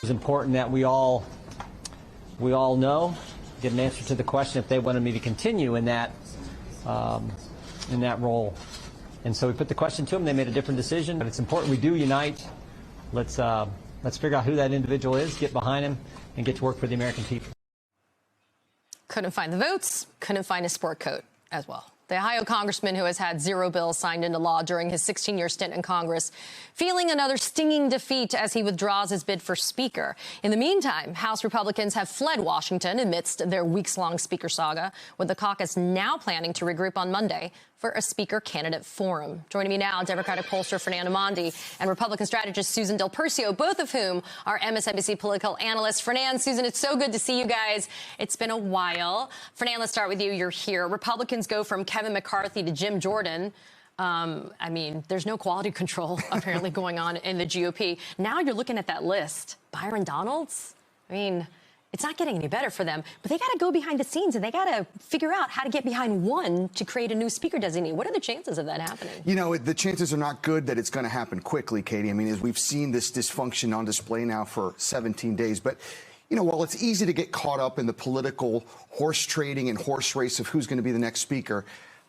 It's important that we all know, get an answer to the question if they wanted me to continue in that role. And so we put the question to them. They made a different decision, but it's important we do unite. Let's figure out who that individual is, get behind him, and get to work for the American people. Couldn't find the votes, couldn't find a sport coat as well. The Ohio congressman who has had 0 bills signed into law during his 16-year stint in Congress, feeling another stinging defeat as he withdraws his bid for Speaker. In the meantime, House Republicans have fled Washington amidst their weeks-long Speaker saga, with the caucus now planning to regroup on Monday for a Speaker candidate forum. Joining me now, Democratic pollster Fernando Mondi and Republican strategist Susan Del Percio, both of whom are MSNBC political analysts. Fernand, Susan, it's so good to see you guys. It's been a while. Fernand, let's start with you. You're here. Republicans go from Kevin McCarthy to Jim Jordan. I mean, there's no quality control apparently going on in the GOP. Now you're looking at that list. Byron Donalds? I mean, it's not getting any better for them, but they got to go behind the scenes and they got to figure out how to get behind one to create a new speaker designee. What are the chances of that happening? You know, the chances are not good that it's going to happen quickly, Katie. I mean, as we've seen this dysfunction on display now for 17 days. But, you know, while it's easy to get caught up in the political horse trading and horse race of who's going to be the next speaker,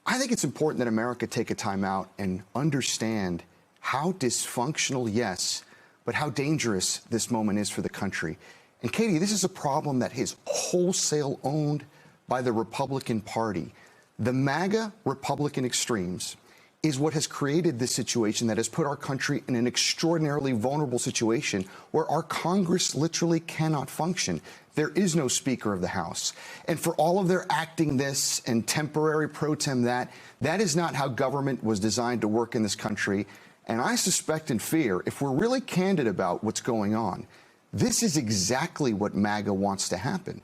I think it's important that America take a time out and understand how dysfunctional, yes, but how dangerous this moment is for the country. And Katie, this is a problem that is wholesale owned by the Republican Party. The MAGA Republican extremes is what has created this situation that has put our country in an extraordinarily vulnerable situation where our Congress literally cannot function. There is no Speaker of the House. And for all of their acting this and temporary pro tem that is not how government was designed to work in this country. And I suspect and fear, if we're really candid about what's going on, this is exactly what MAGA wants to happen.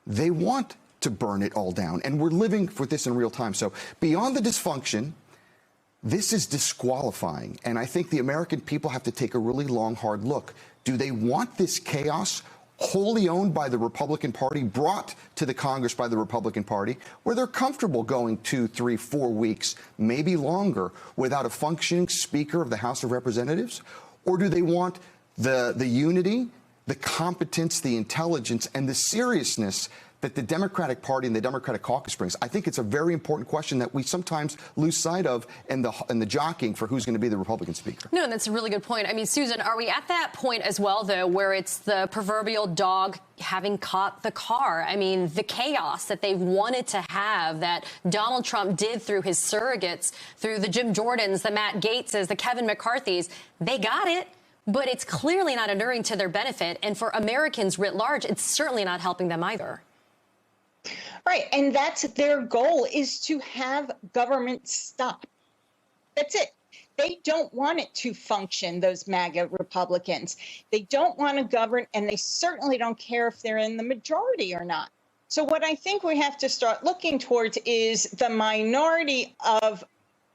They want to burn it all down. And we're living with this in real time. So beyond the dysfunction, this is disqualifying. And I think the American people have to take a really long, hard look. Do they want this chaos wholly owned by the Republican Party, brought to the Congress by the Republican Party, where they're comfortable going 2, 3, 4 weeks, maybe longer, without a functioning Speaker of the House of Representatives? Or do they want the unity, the competence, the intelligence, and the seriousness that the Democratic Party and the Democratic caucus brings? I think it's a very important question that we sometimes lose sight of in the jockeying for who's going to be the Republican Speaker. No, that's a really good point. I mean, Susan, are we at that point as well, though, where it's the proverbial dog having caught the car? I mean, the chaos that they wanted to have, that Donald Trump did through his surrogates, through the Jim Jordans, the Matt Gaetzes, the Kevin McCarthys, they got it. But it's clearly not inuring to their benefit. And for Americans writ large, it's certainly not helping them either. Right. And that's their goal, is to have government stop. That's it. They don't want it to function, those MAGA Republicans. They don't want to govern, and they certainly don't care if they're in the majority or not. So what I think we have to start looking towards is the minority of,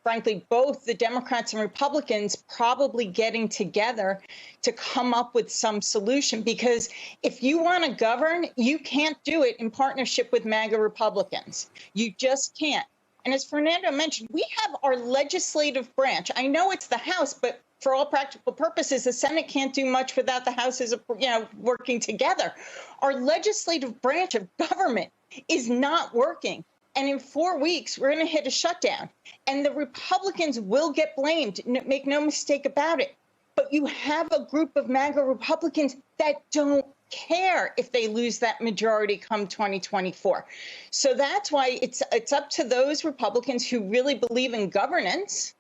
frankly, both the Democrats and Republicans probably getting together to come up with some solution. Because if you want to govern, you can't do it in partnership with MAGA Republicans. You just can't. And as Fernando mentioned, we have our legislative branch. I know it's the House, but for all practical purposes, the Senate can't do much without the Houses, working together. Our legislative branch of government is not working. And in 4 weeks, we're going to hit a shutdown. And the Republicans will get blamed. Make no mistake about it. But you have a group of MAGA Republicans that don't care if they lose that majority come 2024. So that's why it's up to those Republicans who really believe in governance,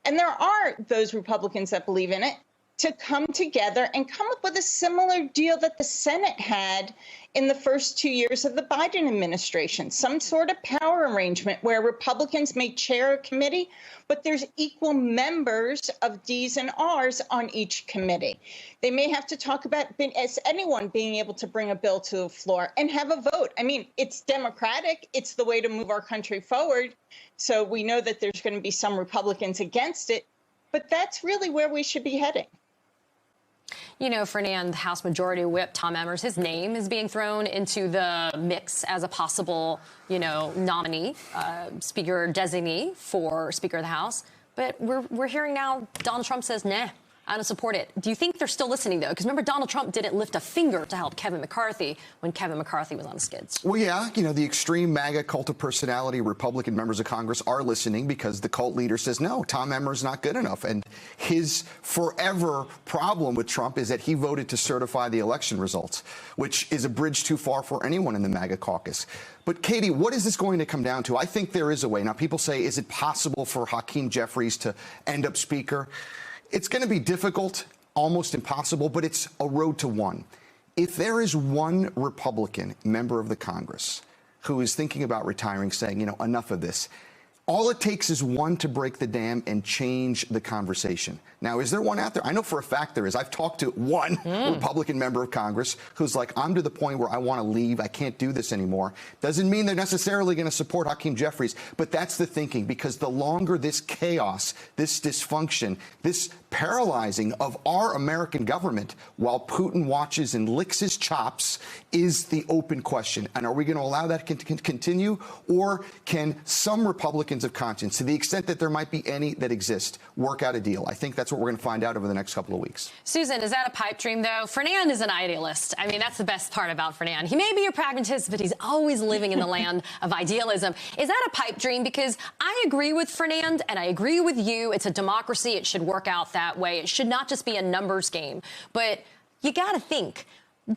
and there are those Republicans that believe in it, to come together and come up with a similar deal that the Senate had in the first 2 years of the Biden administration, some sort of power arrangement where Republicans may chair a committee, but there's equal members of D's and R's on each committee. They may have to talk about, as anyone, being able to bring a bill to the floor and have a vote. I mean, it's democratic. It's the way to move our country forward. So we know that there's going to be some Republicans against it, but that's really where we should be heading. You know, Fernand, House Majority Whip Tom Emmer, his name is being thrown into the mix as a possible, nominee, speaker designee for Speaker of the House. But we're hearing now Donald Trump says, nah, I don't support it. Do you think they're still listening, though? Because remember, Donald Trump didn't lift a finger to help Kevin McCarthy when Kevin McCarthy was on the skids. Well, yeah, the extreme MAGA cult of personality Republican members of Congress are listening because the cult leader says, no, Tom Emmer's not good enough. And his forever problem with Trump is that he voted to certify the election results, which is a bridge too far for anyone in the MAGA caucus. But, Katie, what is this going to come down to? I think there is a way. Now, people say, is it possible for Hakeem Jeffries to end up Speaker? It's going to be difficult, almost impossible, but it's a road to one. If there is one Republican member of the Congress who is thinking about retiring, saying, enough of this, all it takes is one to break the dam and change the conversation. Now, is there one out there? I know for a fact there is. I've talked to one Republican member of Congress who's like, I'm to the point where I want to leave. I can't do this anymore. Doesn't mean they're necessarily going to support Hakeem Jeffries, but that's the thinking, because the longer this chaos, this dysfunction, this paralyzing of our American government while Putin watches and licks his chops is the open question. And are we going to allow that to continue? Or can some Republicans of conscience, to the extent that there might be any that exist, work out a deal? I think that's what we're going to find out over the next couple of weeks. Susan, is that a pipe dream, though? Fernand is an idealist. I mean, that's the best part about Fernand. He may be a pragmatist, but he's always living in the land of idealism. Is that a pipe dream? Because I agree with Fernand, and I agree with you. It's a democracy. It should work out that way. It should not just be a numbers game. But you got to think.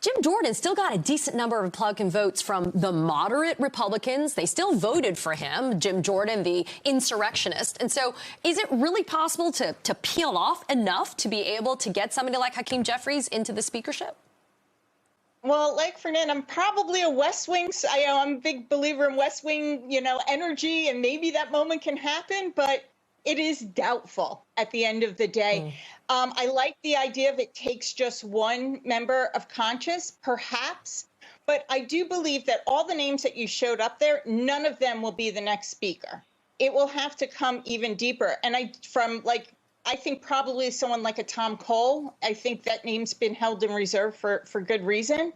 Jim Jordan still got a decent number of Republican votes from the moderate Republicans. They still voted for him, Jim Jordan, the insurrectionist. And so is it really possible to peel off enough to be able to get somebody like Hakeem Jeffries into the speakership? Well, like Fernand, I'm probably a West Wing. I'm a big believer in West Wing, energy, and maybe that moment can happen, but it is doubtful at the end of the day. I like the idea of it takes just one member of conscience, perhaps, but I do believe that all the names that you showed up there, none of them will be the next speaker. It will have to come even deeper. And I think probably someone like a Tom Cole, I think that name's been held in reserve for good reason.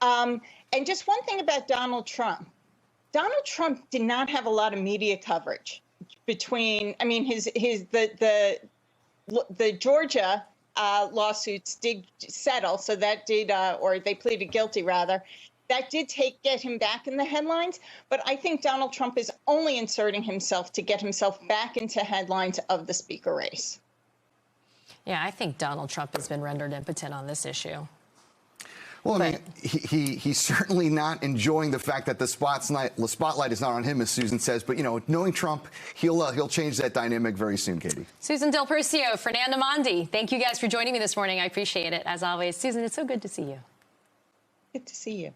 And just one thing about Donald Trump. Donald Trump did not have a lot of media coverage between, the Georgia lawsuits did settle, so that did, or they pleaded guilty rather, that did get him back in the headlines. But I think Donald Trump is only inserting himself to get himself back into headlines of the speaker race. Yeah, I think Donald Trump has been rendered impotent on this issue. Well, I mean, he's certainly not enjoying the fact that the spotlight is not on him, as Susan says. But, knowing Trump, he'll change that dynamic very soon, Katie. Susan Del Percio, Fernand Amandi, thank you guys for joining me this morning. I appreciate it, as always. Susan, it's so good to see you. Good to see you.